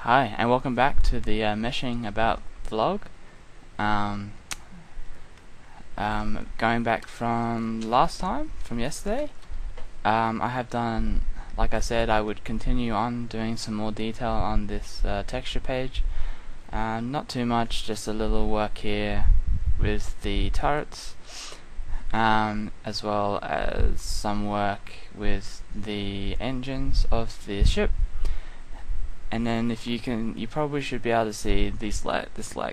Hi, and welcome back to the Meshing About vlog. Um, Going back from last time, from yesterday, I have done, like I said, I would continue on doing some more detail on this texture page. Not too much, just a little work here with the turrets, as well as some work with the engines of the ship. And then you probably should be able to see this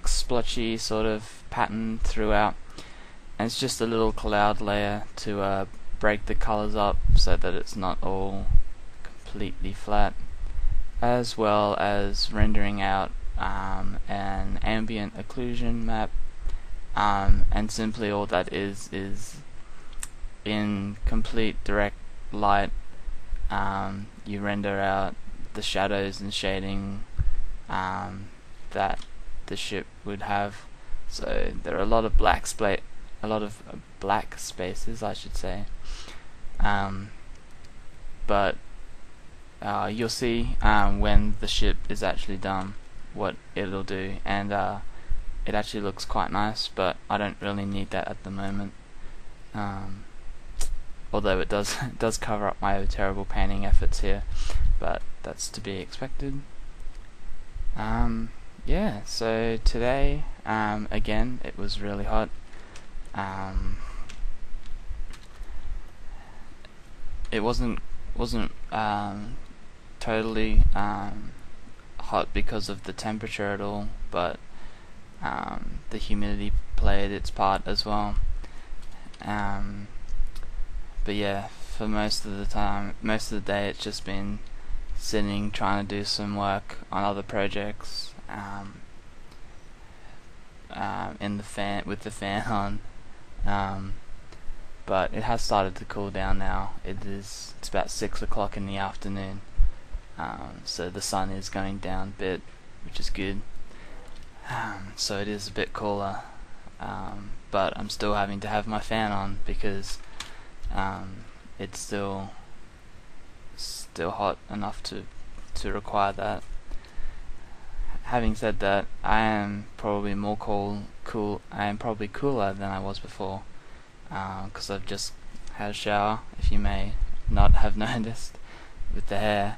splotchy sort of pattern throughout. And it's just a little cloud layer to break the colors up so that it's not all completely flat, as well as rendering out an ambient occlusion map. And simply all that is in complete direct light. You render out the shadows and shading that the ship would have. So there are a lot of black spaces, I should say. But you'll see when the ship is actually done what it'll do, and it actually looks quite nice. But I don't really need that at the moment. Although it does cover up my terrible painting efforts here, but that's to be expected. Yeah, so today, again, it was really hot. It wasn't totally hot because of the temperature at all, but the humidity played its part as well. But yeah, for most of the day, it's just been sitting trying to do some work on other projects, in the fan with the fan on. But it has started to cool down now. It's about 6 o'clock in the afternoon, so the sun is going down a bit, which is good. So it is a bit cooler, but I'm still having to have my fan on because it's still hot enough to require that. Having said that, I am probably I am probably cooler than I was before, because I've just had a shower, if you may not have noticed, with the hair.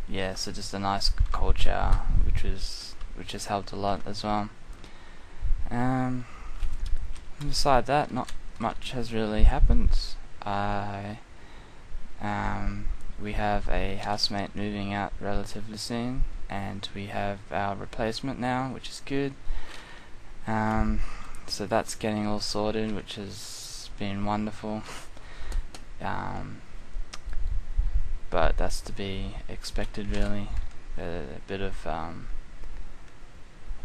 Yeah, so just a nice cold shower, which has helped a lot as well. Beside that, not much has really happened. We have a housemate moving out relatively soon, and we have our replacement now, which is good. So that's getting all sorted, which has been wonderful. But that's to be expected, really. A bit of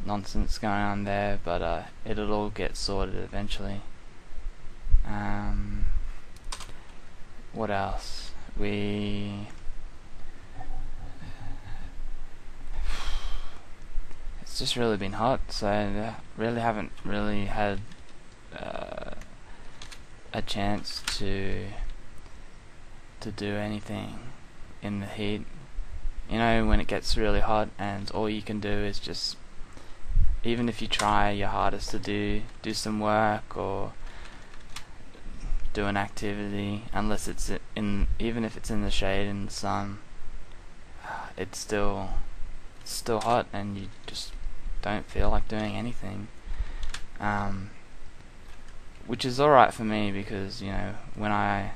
nonsense going on there, but it'll all get sorted eventually. What else? It's just really been hot, so I really haven't really had a chance to do anything in the heat. You know, when it gets really hot and all you can do is just, even if you try your hardest to do some work or do an activity, unless it's even if it's in the shade in the sun, it's still hot, and you just don't feel like doing anything. Which is alright for me, because you know, when I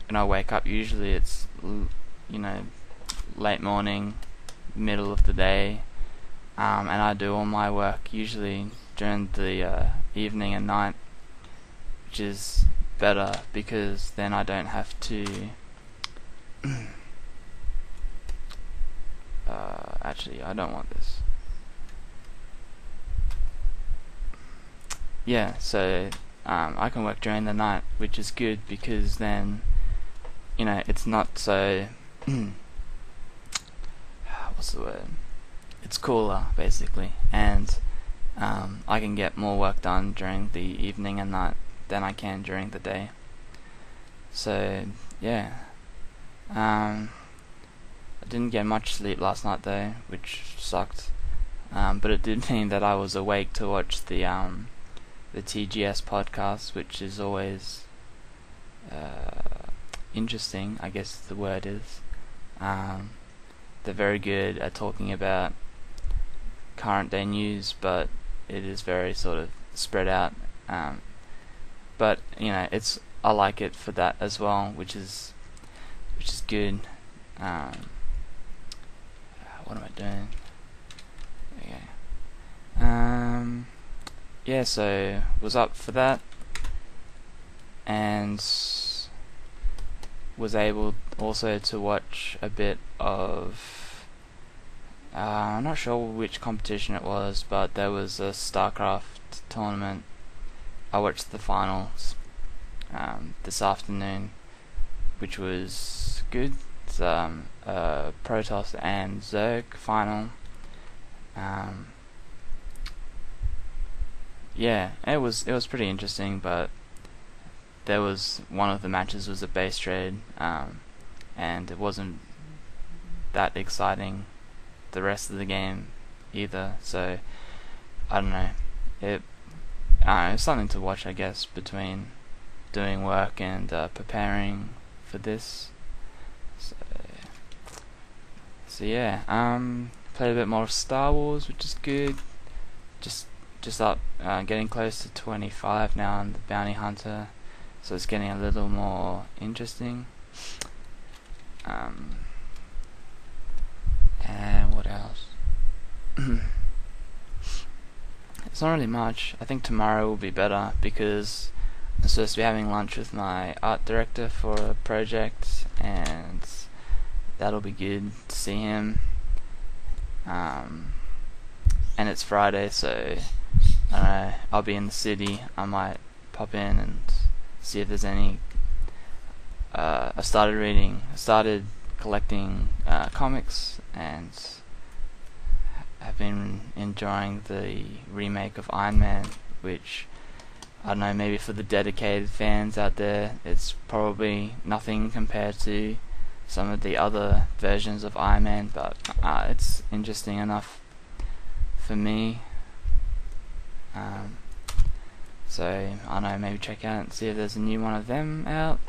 wake up, usually it's late morning, middle of the day, and I do all my work usually during the evening and night, which is better because then I don't have to actually, I don't want this. Yeah, so I can work during the night, which is good because then, you know, it's not so what's the word? It's cooler, basically, and I can get more work done during the evening and night than I can during the day. So yeah, I didn't get much sleep last night though, which sucked. But it did mean that I was awake to watch the TGS podcast, which is always interesting, I guess the word is. They're very good at talking about current day news, but it is very sort of spread out. But I like it for that as well, which is good. What am I doing? Okay. Yeah, so was up for that, and was able also to watch a bit of I'm not sure which competition it was, but there was a StarCraft tournament. I watched the finals this afternoon, which was good. It's Protoss and Zerg final. Yeah, it was pretty interesting, but there was one of the matches was a base trade, and it wasn't that exciting the rest of the game either. So I don't know. It's something to watch, I guess, between doing work and preparing for this. So yeah, played a bit more of Star Wars, which is good. Just up, getting close to 25 now on the Bounty Hunter, so it's getting a little more interesting. And what else? It's not really much. I think tomorrow will be better because I'm supposed to be having lunch with my art director for a project, and that'll be good to see him. And it's Friday, so I don't know, I'll be in the city. I might pop in and see if there's any. I started collecting comics, and have been enjoying the remake of Iron Man, which, I don't know, maybe for the dedicated fans out there, it's probably nothing compared to some of the other versions of Iron Man, but it's interesting enough for me. So I don't know, maybe check out and see if there's a new one of them out.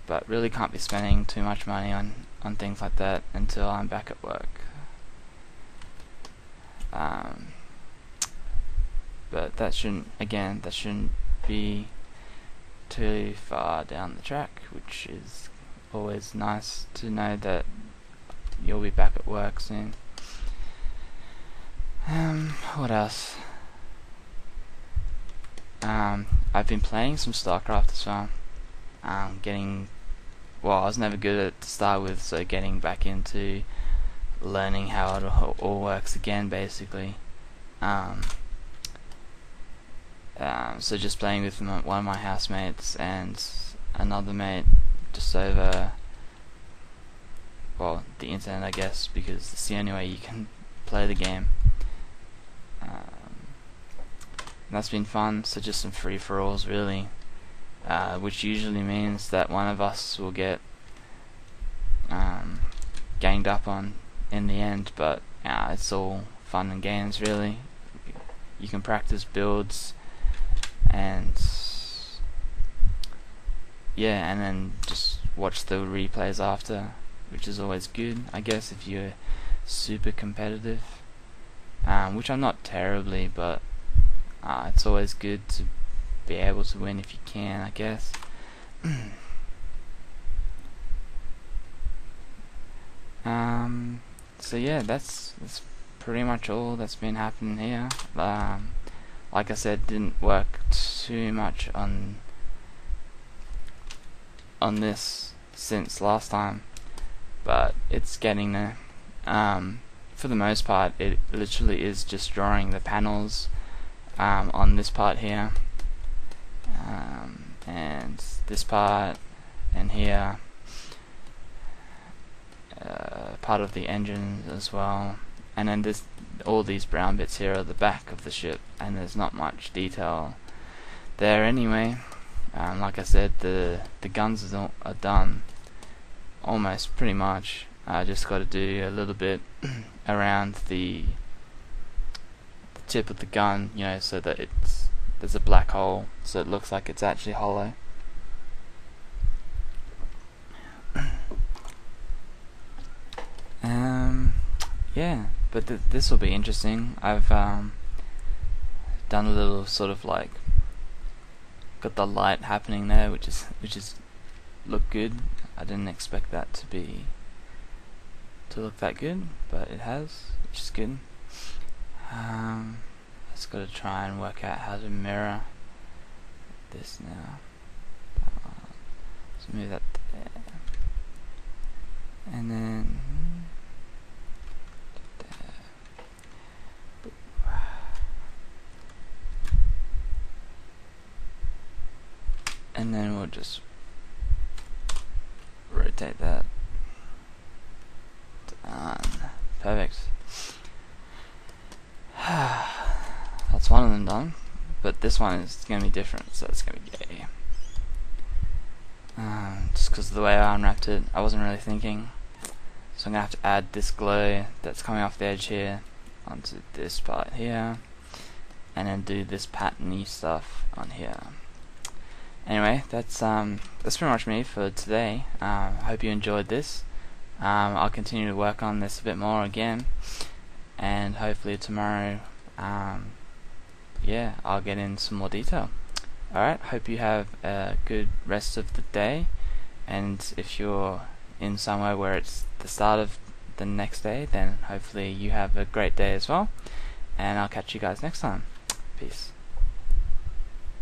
But really can't be spending too much money on things like that until I'm back at work. But that shouldn't be too far down the track, which is always nice to know that you'll be back at work soon. What else? I've been playing some StarCraft as well. I was never good at to start with, so getting back into learning how it all works again, basically. So just playing with one of my housemates and another mate, just over, the internet, I guess, because it's the only way you can play the game. That's been fun. So just some free-for-alls, really, which usually means that one of us will get ganged up on in the end, but it's all fun and games, really. You can practice builds, and and then just watch the replays after, which is always good, I guess, if you're super competitive, which I'm not terribly, but it's always good to be able to win if you can, I guess. So yeah, that's pretty much all that's been happening here. Like I said, didn't work too much on this since last time, but it's getting there. For the most part, it literally is just drawing the panels on this part here, and this part, and here, part of the engine as well, and then all these brown bits here are the back of the ship, and there's not much detail there anyway. Like I said, the guns are done, almost pretty much. I just got to do a little bit around the tip of the gun, you know, so that there's a black hole, so it looks like it's actually hollow. Yeah, but this will be interesting. I've done a little sort of like got the light happening there, which is look good. I didn't expect that to look that good, but it has, which is good. Just got to try and work out how to mirror this now. Let's move that there, and then there. And then we'll just rotate that. Done. Perfect. That's one of them done, but this one is going to be different, so it's going to be gay. Just because of the way I unwrapped it, I wasn't really thinking. So I'm going to have to add this glow that's coming off the edge here onto this part here, and then do this patterny stuff on here. Anyway, that's pretty much me for today. Hope you enjoyed this. I'll continue to work on this a bit more again, and hopefully tomorrow, yeah, I'll get in some more detail. Alright, hope you have a good rest of the day, and if you're in somewhere where it's the start of the next day, then hopefully you have a great day as well, and I'll catch you guys next time. Peace.